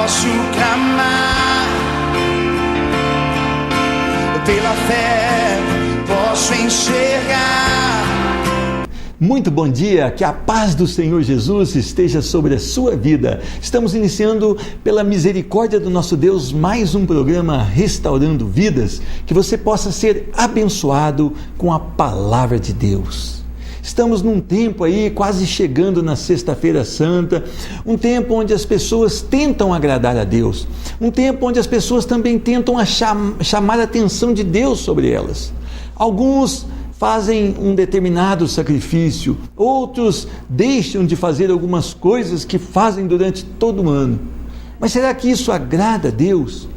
posso clamar, pela fé posso enxergar. Muito bom dia, que a paz do Senhor Jesus esteja sobre a sua vida. Estamos iniciando, pela misericórdia do nosso Deus, mais um programa Restaurando Vidas, que você possa ser abençoado com a palavra de Deus. Estamos num tempo aí, quase chegando na Sexta-feira Santa, um tempo onde as pessoas tentam agradar a Deus, um tempo onde as pessoas também tentam chamar a atenção de Deus sobre elas. Alguns fazem um determinado sacrifício, outros deixam de fazer algumas coisas que fazem durante todo o ano. Mas será que isso agrada a Deus?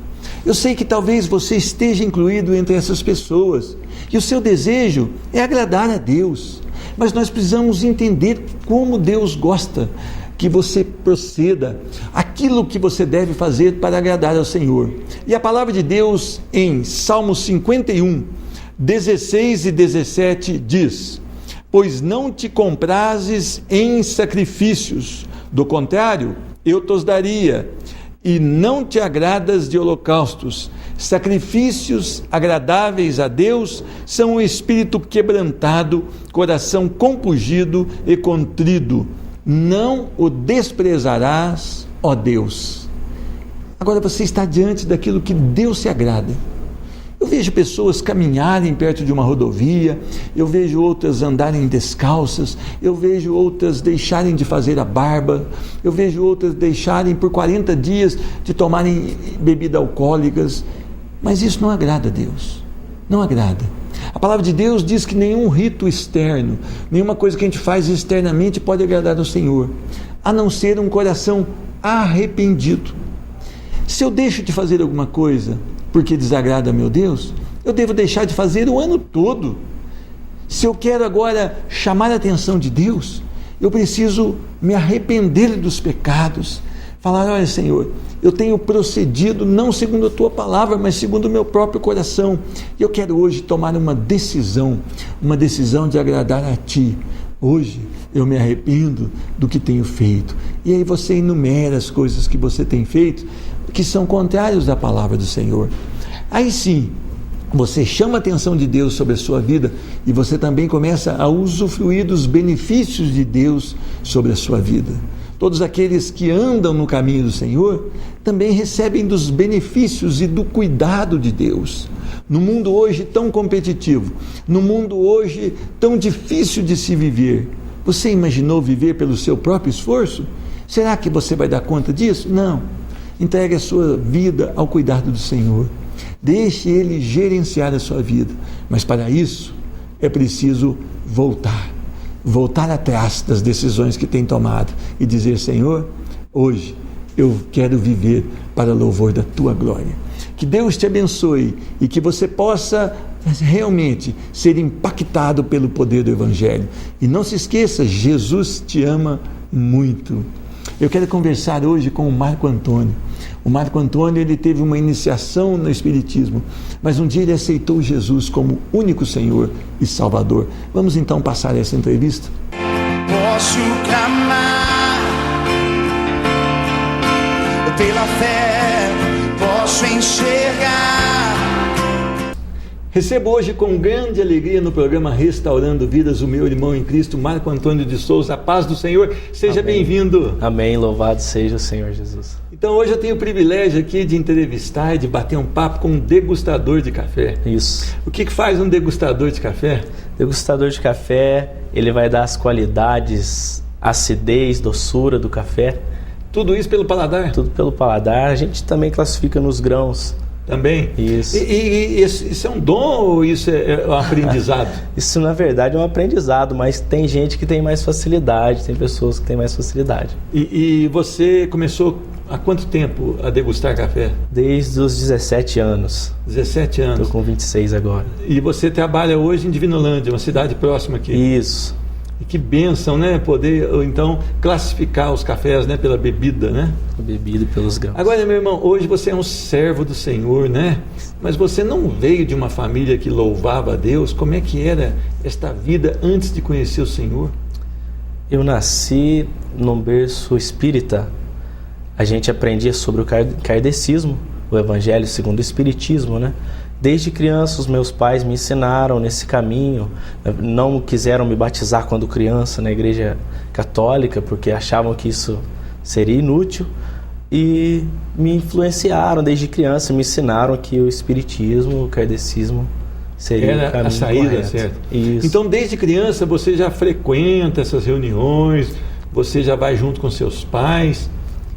Eu sei que talvez você esteja incluído entre essas pessoas, e o seu desejo é agradar a Deus, mas nós precisamos entender como Deus gosta que você proceda, aquilo que você deve fazer para agradar ao Senhor. E a palavra de Deus em Salmo 51, 16 e 17 diz: pois não te comprazes em sacrifícios, do contrário, eu te os daria, e não te agradas de holocaustos. Sacrifícios agradáveis a Deus são o espírito quebrantado, coração compungido e contrido. Não o desprezarás, ó Deus. Agora você está diante daquilo que Deus se agrada. Eu vejo pessoas caminharem perto de uma rodovia, eu vejo outras andarem descalças, eu vejo outras deixarem de fazer a barba, eu vejo outras deixarem por 40 dias de tomarem bebidas alcoólicas, mas isso não agrada a Deus, não agrada. A palavra de Deus diz que nenhum rito externo, nenhuma coisa que a gente faz externamente pode agradar ao Senhor, a não ser um coração arrependido. Se eu deixo de fazer alguma coisa porque desagrada a meu Deus, eu devo deixar de fazer o ano todo. Se eu quero agora chamar a atenção de Deus, eu preciso me arrepender dos pecados, falar: olha, Senhor, eu tenho procedido não segundo a Tua palavra, mas segundo o meu próprio coração, e eu quero hoje tomar uma decisão de agradar a Ti. Hoje eu me arrependo do que tenho feito. E aí você enumera as coisas que você tem feito, que são contrários à palavra do Senhor. Aí sim, você chama a atenção de Deus sobre a sua vida e você também começa a usufruir dos benefícios de Deus sobre a sua vida. Todos aqueles que andam no caminho do Senhor também recebem dos benefícios e do cuidado de Deus. No mundo hoje tão competitivo, no mundo hoje tão difícil de se viver, você imaginou viver pelo seu próprio esforço? Será que você vai dar conta disso? Não. Entregue a sua vida ao cuidado do Senhor. Deixe Ele gerenciar a sua vida. Mas para isso é preciso voltar atrás das decisões que tem tomado e dizer: Senhor, hoje eu quero viver para louvor da Tua glória. Que Deus te abençoe e que você possa realmente ser impactado pelo poder do Evangelho. E não se esqueça, Jesus te ama muito. Eu quero conversar hoje com o Marco Antônio. O Marco Antônio, ele teve uma iniciação no Espiritismo, mas um dia ele aceitou Jesus como único Senhor e Salvador. Vamos então passar essa entrevista? Posso clamar, pela fé posso enxergar. Recebo hoje com grande alegria no programa Restaurando Vidas o meu irmão em Cristo, Marco Antônio de Souza. A paz do Senhor, seja bem-vindo. Amém, louvado seja o Senhor Jesus. Então hoje eu tenho o privilégio aqui de entrevistar e de bater um papo com um degustador de café. Isso. O que faz um degustador de café? Degustador de café, ele vai dar as qualidades, acidez, doçura do café. Tudo isso pelo paladar? Tudo pelo paladar. A gente também classifica nos grãos. Também? Isso. E isso é um dom ou isso é um aprendizado? Isso, na verdade, é um aprendizado, mas tem gente que tem mais facilidade, tem pessoas que têm mais facilidade. E você começou há quanto tempo a degustar café? Desde os 17 anos. 17 anos. Estou com 26 agora. E você trabalha hoje em Divinolândia, uma cidade próxima aqui. Isso. E que bênção, né? Poder, então, classificar os cafés, né? Pela bebida, né? A bebida pelos grãos. Agora, meu irmão, hoje você é um servo do Senhor, né? Mas você não veio de uma família que louvava a Deus. Como é que era esta vida antes de conhecer o Senhor? Eu nasci num berço espírita. a gente aprendia sobre o kardecismo, o Evangelho segundo o Espiritismo, né? Desde criança, os meus pais me ensinaram nesse caminho. Não quiseram me batizar quando criança na igreja católica, porque achavam que isso seria inútil. E me influenciaram desde criança, me ensinaram que o Espiritismo, o kardecismo, seria o caminho a saída, correto. certo? Isso. Então, desde criança, você já frequenta essas reuniões, você já vai junto com seus pais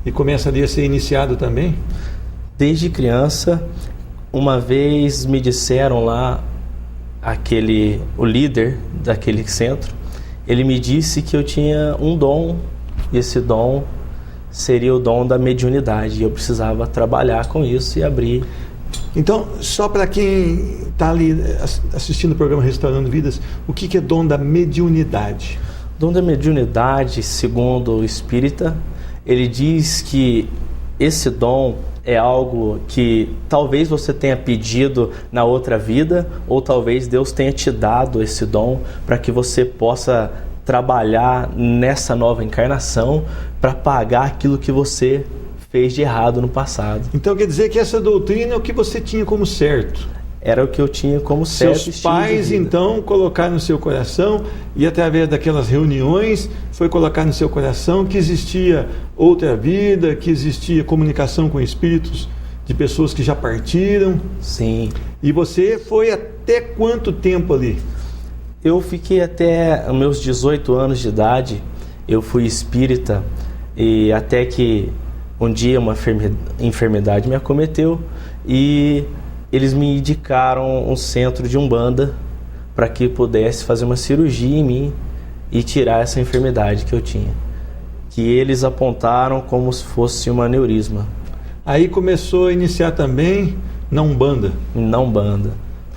e começa ali a ser iniciado também? Desde criança, uma vez me disseram lá, o líder daquele centro, ele me disse que eu tinha um dom, e esse dom seria o dom da mediunidade, e eu precisava trabalhar com isso e abrir. Então, só para quem está ali assistindo o programa Restaurando Vidas, o que é dom da mediunidade? Dom da mediunidade, segundo o espírita, ele diz que esse dom é algo que talvez você tenha pedido na outra vida, ou talvez Deus tenha te dado esse dom para que você possa trabalhar nessa nova encarnação para pagar aquilo que você fez de errado no passado. Então quer dizer que essa doutrina é o que você tinha como certo? Era o que eu tinha como certo. Seus pais então colocaram no seu coração, e através daquelas reuniões foi colocar no seu coração que existia outra vida, que existia comunicação com espíritos de pessoas que já partiram. Sim. E você foi até quanto tempo ali? Eu fiquei até os meus 18 anos de idade. Eu fui espírita, e até que um dia uma enfermidade me acometeu e eles me indicaram um centro de Umbanda para que pudesse fazer uma cirurgia em mim e tirar essa enfermidade que eu tinha, que eles apontaram como se fosse um aneurisma. Aí começou a iniciar também na Umbanda? Na Umbanda.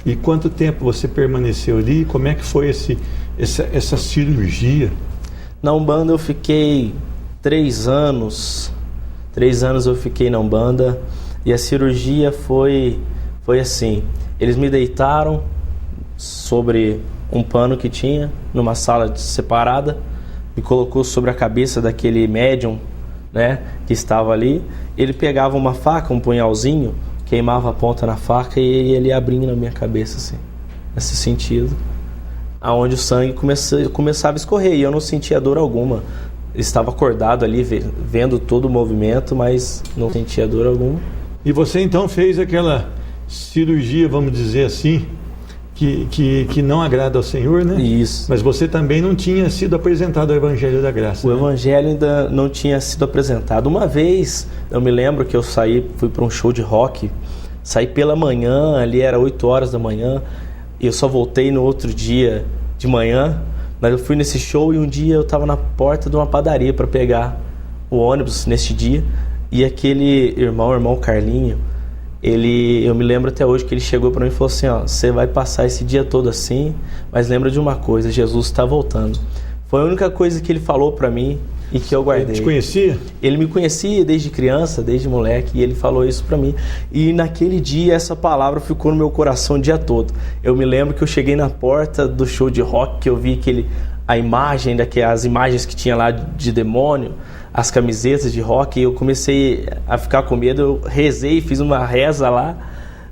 E quanto tempo você permaneceu ali? Como é que foi essa cirurgia? Na Umbanda eu fiquei 3 anos. 3 anos eu fiquei na Umbanda, e a cirurgia foi assim: eles me deitaram sobre um pano que tinha numa sala separada, me colocou sobre a cabeça daquele médium, né, que estava ali. Ele pegava uma faca, um punhalzinho, queimava a ponta na faca e ele abrindo na minha cabeça assim, nesse sentido, aonde o sangue começava a escorrer, e eu não sentia dor alguma. Eu estava acordado ali, vendo todo o movimento, mas não sentia dor alguma. E você então fez aquela cirurgia, vamos dizer assim, que não agrada ao Senhor, né? Isso. Mas você também não tinha sido apresentado ao Evangelho da Graça. O né? Evangelho ainda não tinha sido apresentado. Uma vez, eu me lembro que eu fui para um show de rock, saí pela manhã, ali era 8 horas da manhã, e eu só voltei no outro dia de manhã. Mas eu fui nesse show e um dia eu estava na porta de uma padaria para pegar o ônibus neste dia, e aquele irmão, o irmão Carlinho, eu me lembro até hoje que ele chegou para mim e falou assim: ó, você vai passar esse dia todo assim, mas lembra de uma coisa, Jesus está voltando. Foi a única coisa que ele falou para mim e que eu guardei. Ele te conhecia? Ele me conhecia desde criança, desde moleque, e ele falou isso para mim. E naquele dia essa palavra ficou no meu coração o dia todo. Eu me lembro que eu cheguei na porta do show de rock, que eu vi as imagens que tinha lá de demônio, as camisetas de rock, e eu comecei a ficar com medo. Eu rezei, fiz uma reza lá,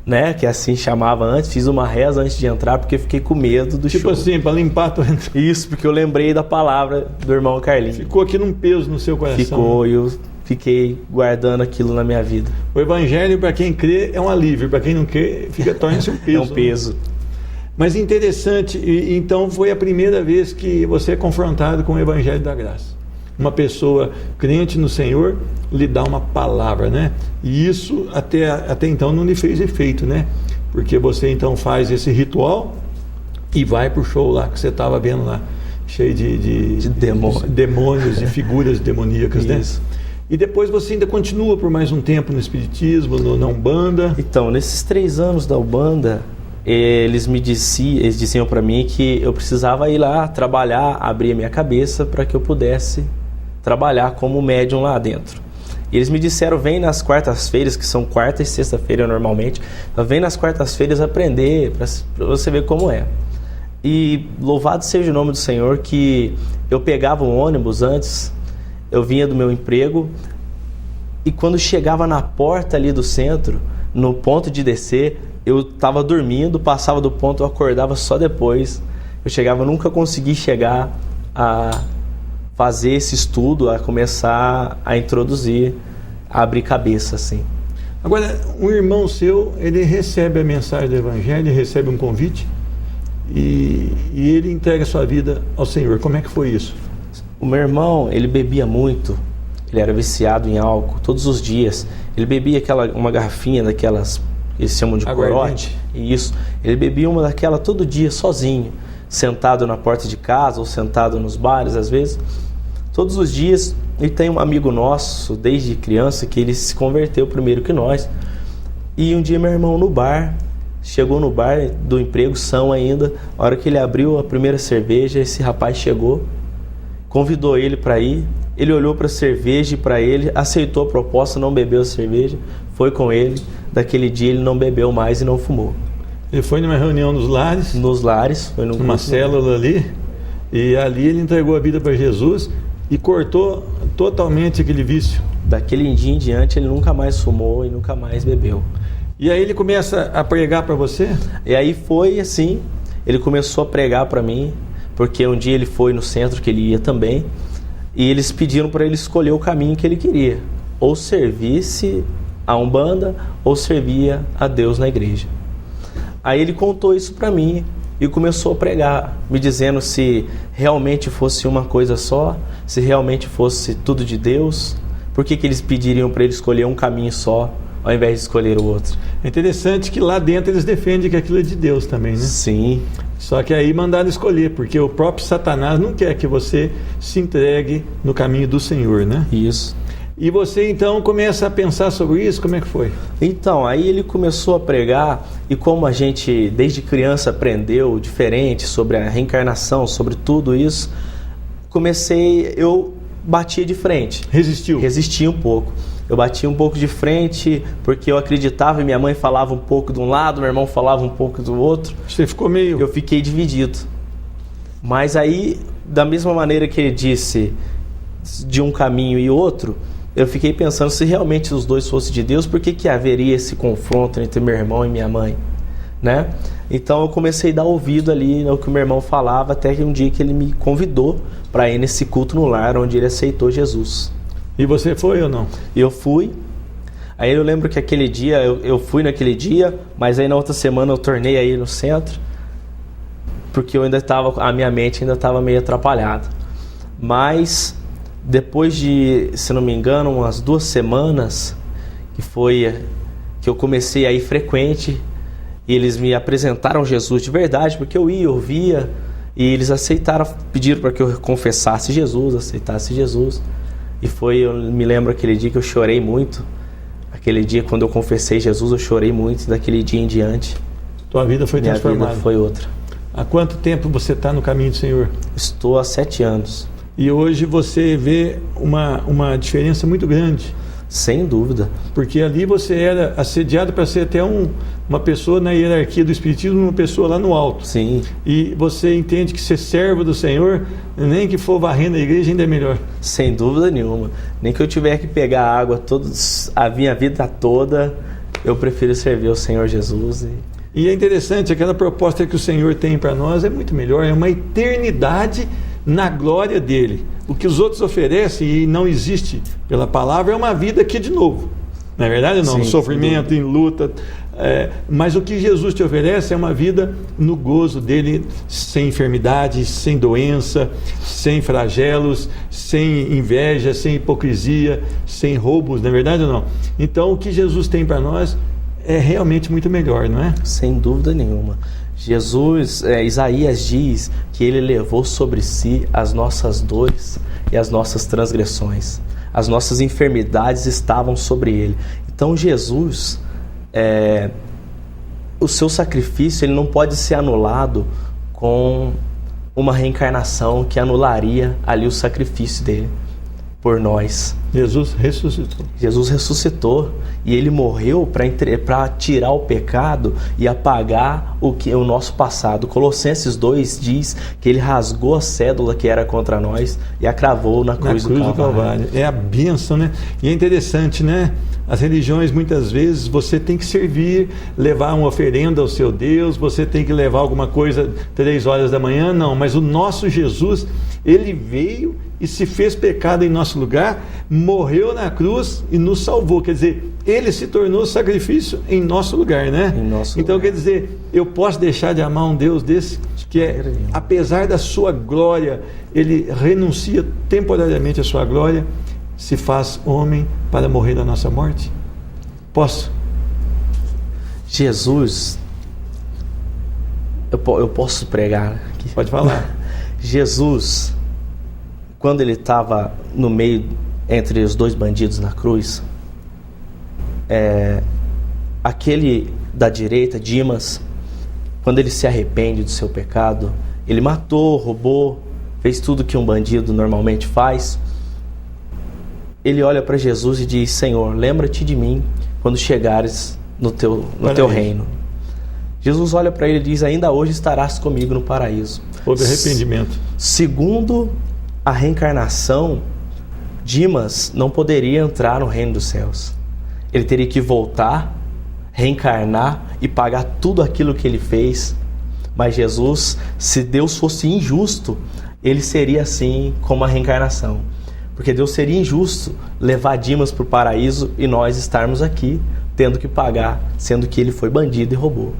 né, que assim chamava antes, fiz uma reza antes de entrar, porque eu fiquei com medo do show. Tipo assim, para limpar a tua entrada. Isso, porque eu lembrei da palavra do irmão Carlinhos. Ficou aquilo um peso no seu coração. Ficou, e eu fiquei guardando aquilo na minha vida. O Evangelho, para quem crê, é um alívio, para quem não crê, torna-se um peso. É um peso. Né? Mas interessante, então foi a primeira vez que você é confrontado com o Evangelho da Graça. Uma pessoa crente no Senhor lhe dá uma palavra, né? E isso até então não lhe fez efeito, né? Porque você então faz esse ritual e vai pro show lá que você estava vendo lá, cheio de demônios e figuras demoníacas, né? E depois você ainda continua por mais um tempo no Espiritismo, na Umbanda. Então, nesses 3 anos da Umbanda, eles diziam para mim que eu precisava ir lá trabalhar, abrir a minha cabeça para que eu pudesse trabalhar como médium lá dentro. E eles me disseram: vem nas quartas-feiras, que são quarta e sexta-feira normalmente, vem nas quartas-feiras aprender, para você ver como é. E louvado seja o nome do Senhor, que eu pegava um ônibus antes, eu vinha do meu emprego, E quando chegava na porta ali do centro, no ponto de descer, eu estava dormindo, passava do ponto, eu acordava só depois. Eu chegava, nunca consegui chegar a fazer esse estudo, a começar a introduzir, a abrir cabeça, assim. Agora, um irmão seu, ele recebe a mensagem do Evangelho, recebe um convite e ele entrega a sua vida ao Senhor. Como é que foi isso? O meu irmão, ele bebia muito, ele era viciado em álcool, todos os dias. Ele bebia uma garrafinha daquelas, eles chamam de corote. Isso, ele bebia uma daquela todo dia, sozinho, sentado na porta de casa ou sentado nos bares, às vezes. Todos os dias. E tem um amigo nosso, desde criança, que ele se converteu primeiro que nós. E um dia meu irmão chegou no bar do emprego, são ainda. A hora que ele abriu a primeira cerveja, esse rapaz chegou, convidou ele para ir. Ele olhou para a cerveja e para ele, aceitou a proposta, não bebeu a cerveja, foi com ele. Daquele dia ele não bebeu mais e não fumou. Ele foi numa reunião nos lares? Nos lares. Foi numa célula ali. E ali ele entregou a vida para Jesus e cortou totalmente aquele vício. Daquele dia em diante ele nunca mais fumou e nunca mais bebeu. E aí ele começa a pregar para você? E aí foi assim, ele começou a pregar para mim, porque um dia ele foi no centro que ele ia também, e eles pediram para ele escolher o caminho que ele queria, ou servisse a Umbanda ou servia a Deus na igreja. Aí ele contou isso para mim e começou a pregar, me dizendo se realmente fosse uma coisa só, se realmente fosse tudo de Deus, por que eles pediriam para ele escolher um caminho só, ao invés de escolher o outro. É interessante que lá dentro eles defendem que aquilo é de Deus também, né? Sim. Só que aí mandaram escolher, porque o próprio Satanás não quer que você se entregue no caminho do Senhor, né? Isso. E você então começa a pensar sobre isso, como é que foi? Então, aí ele começou a pregar, e como a gente desde criança aprendeu diferente sobre a reencarnação, sobre tudo isso, eu batia de frente. Resistiu? Resisti um pouco. Eu batia um pouco de frente, porque eu acreditava e minha mãe falava um pouco de um lado, meu irmão falava um pouco do outro. Você ficou meio... Eu fiquei dividido. Mas aí, da mesma maneira que ele disse de um caminho e outro, eu fiquei pensando, se realmente os dois fossem de Deus, por que haveria esse confronto entre meu irmão e minha mãe, né? Então eu comecei a dar ouvido ali no que o meu irmão falava, até que um dia que ele me convidou para ir nesse culto no lar, onde ele aceitou Jesus. E você foi ou não? Eu fui. Aí eu lembro que aquele dia, eu fui naquele dia, mas aí na outra semana eu tornei aí no centro, porque a minha mente ainda estava meio atrapalhada. Mas depois de, se não me engano, umas 2 semanas, que eu comecei a ir frequente, e eles me apresentaram Jesus de verdade, porque eu ia, ouvia, e eles pediram para que eu confessasse Jesus, aceitasse Jesus. E eu me lembro aquele dia que eu chorei muito. Aquele dia quando eu confessei Jesus, eu chorei muito. Daquele dia em diante, tua vida foi transformada. Minha vida foi outra. Há quanto tempo você está no caminho do Senhor? Estou há 7 anos. E hoje você vê uma diferença muito grande. Sem dúvida. Porque ali você era assediado para ser até uma pessoa na hierarquia do Espiritismo, uma pessoa lá no alto. Sim. E você entende que ser servo do Senhor, nem que for varrendo a igreja, ainda é melhor. Sem dúvida nenhuma. Nem que eu tiver que pegar água a minha vida toda, eu prefiro servir ao Senhor Jesus. E é interessante, aquela proposta que o Senhor tem para nós é muito melhor, é uma eternidade na glória dele. O que os outros oferecem e não existe pela palavra é uma vida aqui de novo. Não é verdade? Não, no sofrimento, em luta. Mas o que Jesus te oferece é uma vida no gozo dele, sem enfermidade, sem doença, sem flagelos, sem inveja, sem hipocrisia, sem roubos, não é verdade ou não? Então o que Jesus tem para nós é realmente muito melhor, não é? Sem dúvida nenhuma. Isaías diz que ele levou sobre si as nossas dores e as nossas transgressões. As nossas enfermidades estavam sobre ele. Então Jesus, o seu sacrifício, ele não pode ser anulado com uma reencarnação que anularia ali o sacrifício dele por nós. Jesus ressuscitou. Jesus ressuscitou e ele morreu para tirar o pecado e apagar o nosso passado. Colossenses 2 diz que ele rasgou a cédula que era contra nós e a cravou na cruz do Calvário. É a bênção, né? E é interessante, né? As religiões, muitas vezes, você tem que servir, levar uma oferenda ao seu Deus, você tem que levar alguma coisa 3 horas da manhã, não. Mas o nosso Jesus, ele veio e se fez pecado em nosso lugar, morreu na cruz e nos salvou. Quer dizer, ele se tornou sacrifício em nosso lugar, né? Então, quer dizer, eu posso deixar de amar um Deus desse, que é, apesar da sua glória, ele renuncia temporariamente à sua glória, se faz homem para morrer na nossa morte? Posso? Jesus, eu posso pregar aqui? Pode falar. Jesus, quando ele estava no meio, entre os 2 bandidos na cruz, aquele da direita, Dimas, quando ele se arrepende do seu pecado, ele matou, roubou, fez tudo que um bandido normalmente faz. Ele olha para Jesus e diz: Senhor, lembra-te de mim quando chegares no teu reino. Jesus olha para ele e diz: ainda hoje estarás comigo no paraíso. Houve arrependimento. Segundo a reencarnação, Dimas não poderia entrar no reino dos céus. Ele teria que voltar, reencarnar e pagar tudo aquilo que ele fez. Mas Jesus, se Deus fosse injusto, ele seria assim como a reencarnação. Porque Deus seria injusto levar Dimas para o paraíso e nós estarmos aqui tendo que pagar, sendo que ele foi bandido e roubou.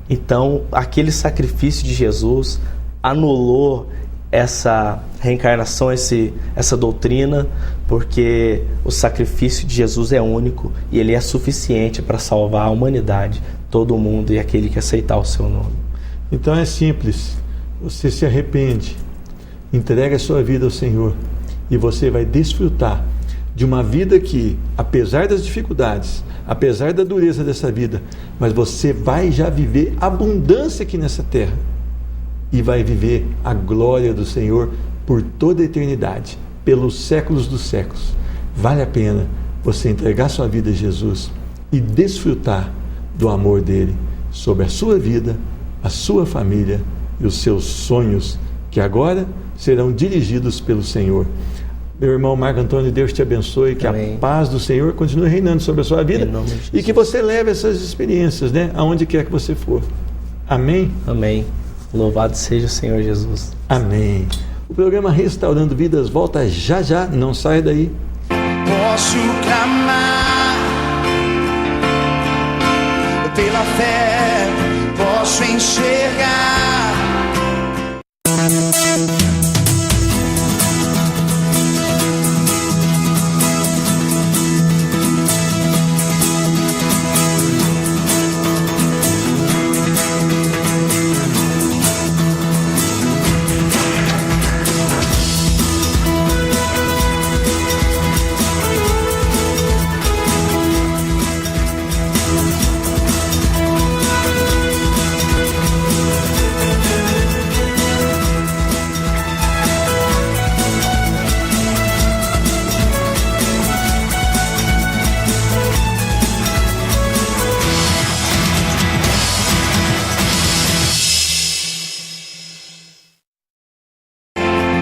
Então, aquele sacrifício de Jesus anulou essa reencarnação, essa doutrina, porque o sacrifício de Jesus é único e ele é suficiente para salvar a humanidade, todo mundo e aquele que aceitar o seu nome. Então é simples, você se arrepende, entrega a sua vida ao Senhor e você vai desfrutar de uma vida que, apesar das dificuldades, apesar da dureza dessa vida, mas você vai já viver abundância aqui nessa terra e vai viver a glória do Senhor por toda a eternidade, pelos séculos dos séculos. Vale a pena você entregar sua vida a Jesus e desfrutar do amor dele sobre a sua vida, a sua família e os seus sonhos, que agora serão dirigidos pelo Senhor. Meu irmão Marco Antônio, Deus te abençoe, que Amém. A paz do Senhor continue reinando sobre a sua vida e que você leve essas experiências, né, aonde quer que você for. Amém? Amém. Louvado seja o Senhor Jesus. Amém. O programa Restaurando Vidas volta já já, não sai daí. Posso clamar pela fé, posso enxergar.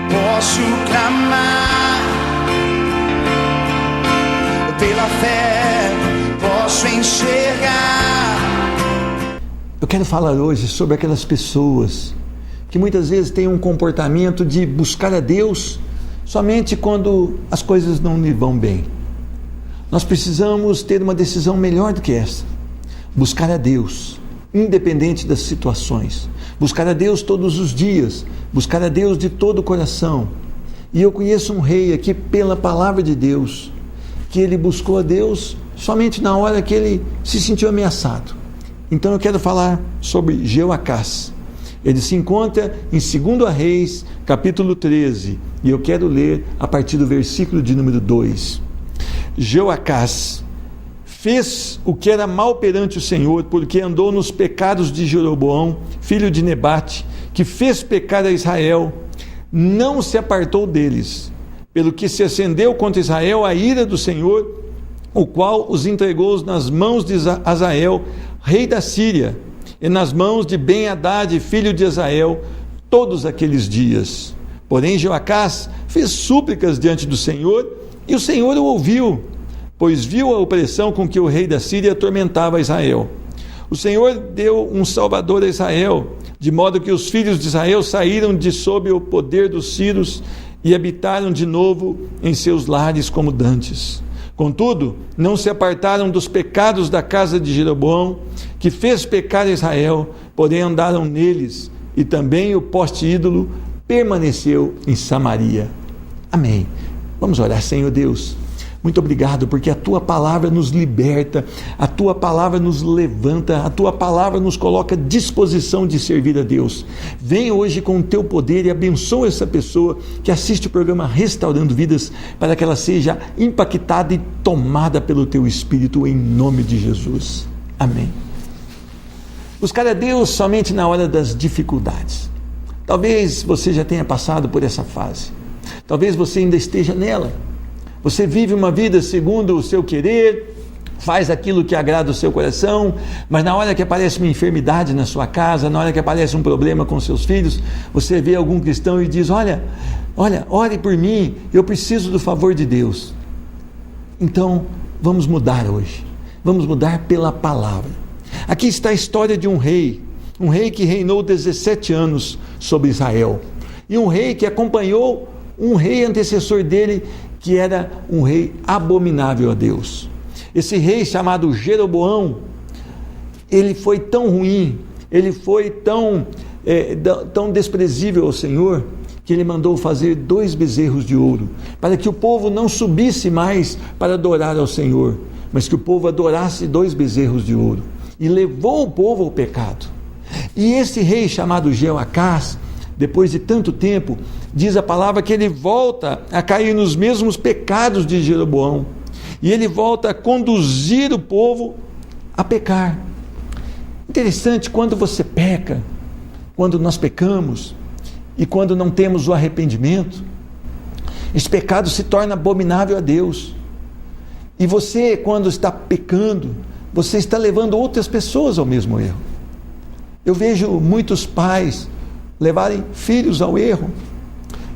Posso clamar pela fé, posso enxergar. Eu quero falar hoje sobre aquelas pessoas que muitas vezes têm um comportamento de buscar a Deus somente quando as coisas não lhe vão bem. Nós precisamos ter uma decisão melhor do que essa. Buscar a Deus, independente das situações. Buscar a Deus todos os dias. Buscar a Deus de todo o coração. E eu conheço um rei aqui pela palavra de Deus, que ele buscou a Deus somente na hora que ele se sentiu ameaçado. Então eu quero falar sobre Jeoacás. Ele se encontra em 2 Reis, capítulo 13, e eu quero ler a partir do versículo de número 2. Jeoacás fez o que era mal perante o Senhor, porque andou nos pecados de Jeroboão, filho de Nebate, que fez pecar a Israel, não se apartou deles, pelo que se acendeu contra Israel a ira do Senhor, o qual os entregou nas mãos de Hazael, rei da Síria, e nas mãos de Ben-Hadad, filho de Azael, todos aqueles dias. Porém Jeoacás fez súplicas diante do Senhor, e o Senhor o ouviu, pois viu a opressão com que o rei da Síria atormentava Israel. O Senhor deu um salvador a Israel, de modo que os filhos de Israel saíram de sob o poder dos sírios e habitaram de novo em seus lares como dantes. Contudo, não se apartaram dos pecados da casa de Jeroboão, que fez pecar Israel, porém andaram neles, e também o poste ídolo permaneceu em Samaria. Amém. Vamos orar. Senhor Deus, muito obrigado, porque a Tua palavra nos liberta, a Tua palavra nos levanta, a Tua palavra nos coloca à disposição de servir a Deus. Vem hoje com o Teu poder e abençoa essa pessoa que assiste o programa Restaurando Vidas, para que ela seja impactada e tomada pelo Teu Espírito, em nome de Jesus. Amém. Buscar a Deus somente na hora das dificuldades. Talvez você já tenha passado por essa fase, talvez você ainda esteja nela. Você vive uma vida segundo o seu querer, faz aquilo que agrada o seu coração, mas na hora que aparece uma enfermidade na sua casa, na hora que aparece um problema com seus filhos, você vê algum cristão e diz: olha, ore por mim, eu preciso do favor de Deus. Então, vamos mudar hoje, vamos mudar pela palavra. Aqui está a história de um rei que reinou 17 anos sobre Israel, e um rei que acompanhou um rei antecessor dele, que era um rei abominável a Deus. Esse rei chamado Jeroboão, ele foi tão ruim, ele foi tão desprezível ao Senhor, que ele mandou fazer 2 bezerros de ouro, para que o povo não subisse mais para adorar ao Senhor, mas que o povo adorasse 2 bezerros de ouro, e levou o povo ao pecado. E esse rei chamado Jeoacás, depois de tanto tempo, diz a palavra que ele volta a cair nos mesmos pecados de Jeroboão, e ele volta a conduzir o povo a pecar. Interessante, quando você peca, quando nós pecamos, e quando não temos o arrependimento, esse pecado se torna abominável a Deus, e você, quando está pecando, você está levando outras pessoas ao mesmo erro. Eu vejo muitos pais levarem filhos ao erro.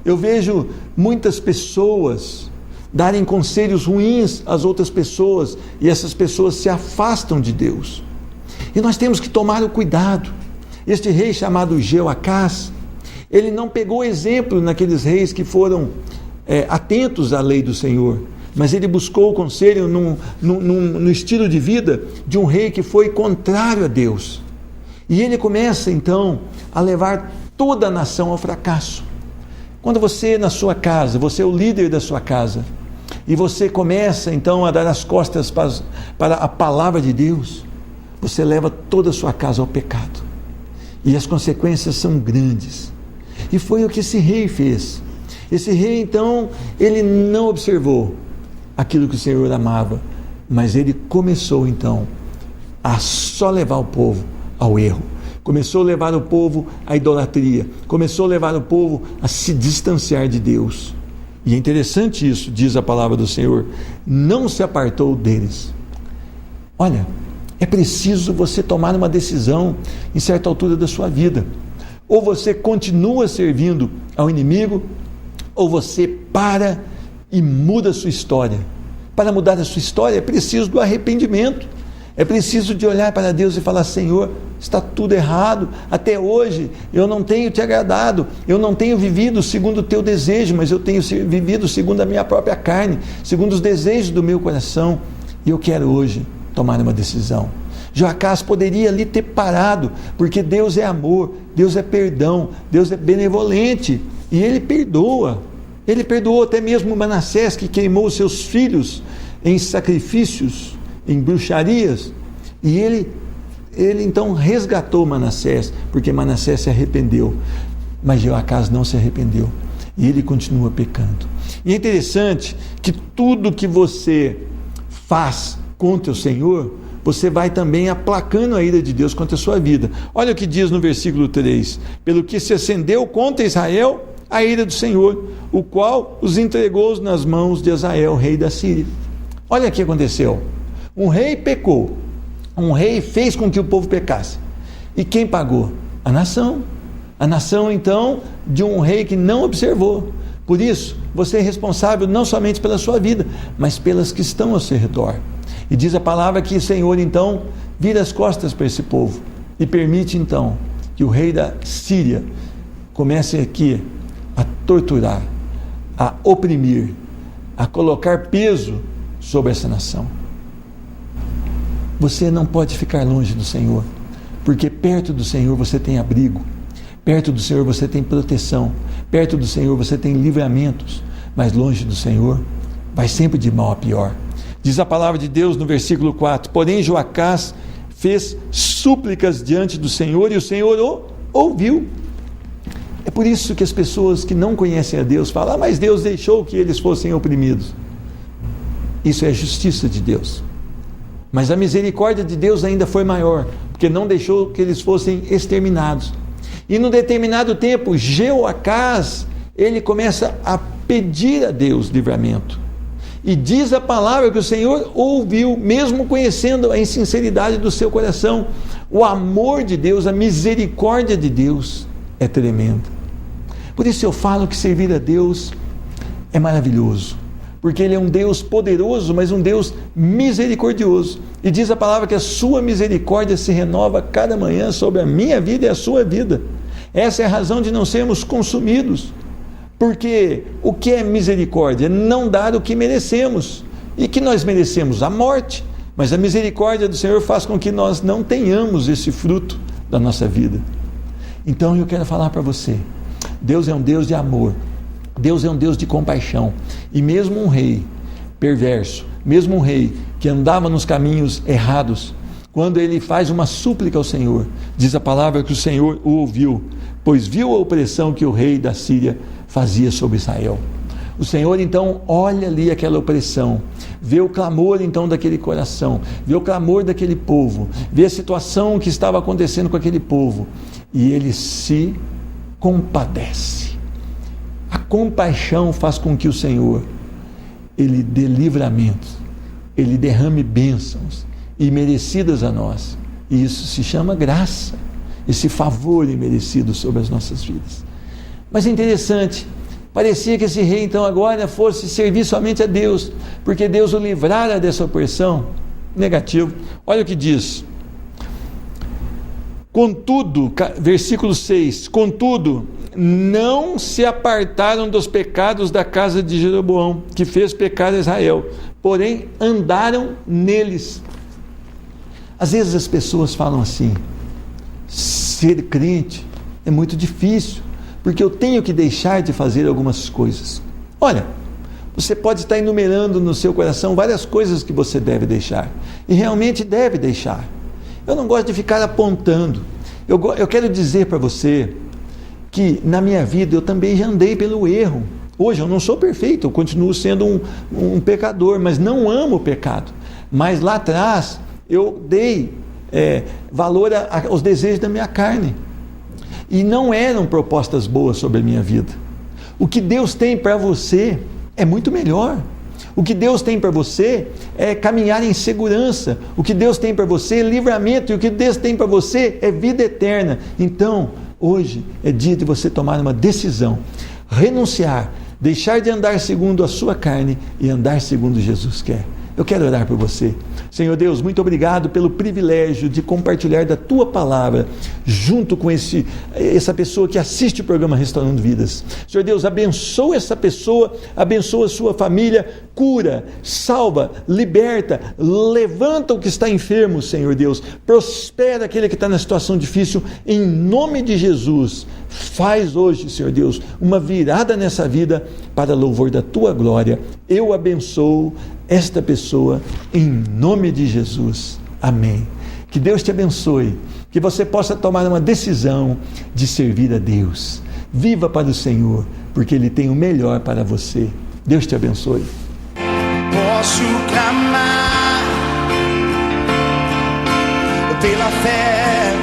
Eu vejo muitas pessoas darem conselhos ruins às outras pessoas, e essas pessoas se afastam de Deus. E nós temos que tomar o cuidado. Este rei chamado Jeoacás, ele não pegou exemplo naqueles reis que foram atentos à lei do Senhor, mas ele buscou o conselho no estilo de vida de um rei que foi contrário a Deus. E ele começa então a levar toda a nação ao fracasso. Quando você, na sua casa, você é o líder da sua casa, e você começa então a dar as costas para a palavra de Deus, você leva toda a sua casa ao pecado, e as consequências são grandes. E foi o que esse rei fez. Esse rei então, ele não observou aquilo que o Senhor amava, mas ele começou então a só levar o povo ao erro, começou a levar o povo à idolatria, começou a levar o povo a se distanciar de Deus. E é interessante isso, diz a palavra do Senhor, não se apartou deles. Olha, é preciso você tomar uma decisão em certa altura da sua vida. Ou você continua servindo ao inimigo, ou você para e muda a sua história. Para mudar a sua história é preciso do arrependimento. É preciso de olhar para Deus e falar: Senhor, está tudo errado, até hoje eu não tenho te agradado, eu não tenho vivido segundo o teu desejo, mas eu tenho vivido segundo a minha própria carne, segundo os desejos do meu coração, e eu quero hoje tomar uma decisão. Jeoacás poderia ali ter parado, porque Deus é amor, Deus é perdão, Deus é benevolente, e Ele perdoa. Ele perdoou até mesmo Manassés, que queimou seus filhos em sacrifícios, em bruxarias, e ele então resgatou Manassés, porque Manassés se arrependeu, mas Jeoacás não se arrependeu, e ele continua pecando. E é interessante que tudo que você faz contra o Senhor, você vai também aplacando a ira de Deus contra a sua vida. Olha o que diz no versículo 3: pelo que se acendeu contra Israel a ira do Senhor, o qual os entregou nas mãos de Hazael, rei da Síria. Olha o que aconteceu. Um rei pecou, um rei fez com que o povo pecasse. E quem pagou? A nação. A nação, então, de um rei que não observou. Por isso, você é responsável não somente pela sua vida, mas pelas que estão ao seu redor. E diz a palavra que o Senhor, então, vira as costas para esse povo e permite, então, que o rei da Síria comece aqui a torturar, a oprimir, a colocar peso sobre essa nação. Você não pode ficar longe do Senhor, porque perto do Senhor você tem abrigo, perto do Senhor você tem proteção, perto do Senhor você tem livramentos, mas longe do Senhor vai sempre de mal a pior. Diz a palavra de Deus no versículo 4, porém Joacás fez súplicas diante do Senhor e o Senhor o ouviu. É por isso que as pessoas que não conhecem a Deus falam, mas Deus deixou que eles fossem oprimidos. Isso é a justiça de Deus. Mas a misericórdia de Deus ainda foi maior, porque não deixou que eles fossem exterminados. E num determinado tempo, Jeoacás, ele começa a pedir a Deus livramento. E diz a palavra que o Senhor ouviu, mesmo conhecendo a insinceridade do seu coração. O amor de Deus, a misericórdia de Deus é tremenda. Por isso eu falo que servir a Deus é maravilhoso, porque Ele é um Deus poderoso, mas um Deus misericordioso. E diz a palavra que a sua misericórdia se renova cada manhã sobre a minha vida e a sua vida. Essa é a razão de não sermos consumidos. Porque o que é misericórdia? Não dar o que merecemos. E que nós merecemos? A morte. Mas a misericórdia do Senhor faz com que nós não tenhamos esse fruto da nossa vida. Então eu quero falar para você, Deus é um Deus de amor, Deus é um Deus de compaixão. E mesmo um rei perverso, mesmo um rei que andava nos caminhos errados, quando ele faz uma súplica ao Senhor, diz a palavra que o Senhor o ouviu, pois viu a opressão que o rei da Síria fazia sobre Israel. O Senhor então olha ali aquela opressão, vê o clamor então daquele coração, vê o clamor daquele povo, vê a situação que estava acontecendo com aquele povo, e ele se compadece. A compaixão faz com que o Senhor, ele dê livramentos, ele derrame bênçãos imerecidas a nós, e isso se chama graça, esse favor imerecido sobre as nossas vidas. Mas é interessante, parecia que esse rei então agora fosse servir somente a Deus, porque Deus o livrara dessa opressão. Negativo. Olha o que diz. Contudo, versículo 6, contudo, não se apartaram dos pecados da casa de Jeroboão, que fez pecar a Israel, porém andaram neles. Às vezes as pessoas falam assim, ser crente é muito difícil, porque eu tenho que deixar de fazer algumas coisas. Olha, você pode estar enumerando no seu coração várias coisas que você deve deixar, e realmente deve deixar. Eu não gosto de ficar apontando. Eu quero dizer para você que na minha vida eu também já andei pelo erro. Hoje eu não sou perfeito, eu continuo sendo um pecador, mas não amo o pecado. Mas lá atrás eu dei valor aos desejos da minha carne. E não eram propostas boas sobre a minha vida. O que Deus tem para você é muito melhor. O que Deus tem para você é caminhar em segurança. O que Deus tem para você é livramento. E o que Deus tem para você é vida eterna. Então, hoje é dia de você tomar uma decisão. Renunciar, deixar de andar segundo a sua carne e andar segundo Jesus quer. Eu quero orar por você. Senhor Deus, muito obrigado pelo privilégio de compartilhar da Tua palavra junto com essa pessoa que assiste o programa Restaurando Vidas. Senhor Deus, abençoa essa pessoa, abençoa a sua família, cura, salva, liberta, levanta o que está enfermo, Senhor Deus, prospera aquele que está na situação difícil, em nome de Jesus. Faz hoje, Senhor Deus, uma virada nessa vida para louvor da Tua glória. Eu abençoo esta pessoa em nome de Jesus. Amém. Que Deus te abençoe, que você possa tomar uma decisão de servir a Deus. Viva para o Senhor, porque Ele tem o melhor para você. Deus te abençoe. Posso clamar pela fé,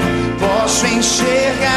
posso enxergar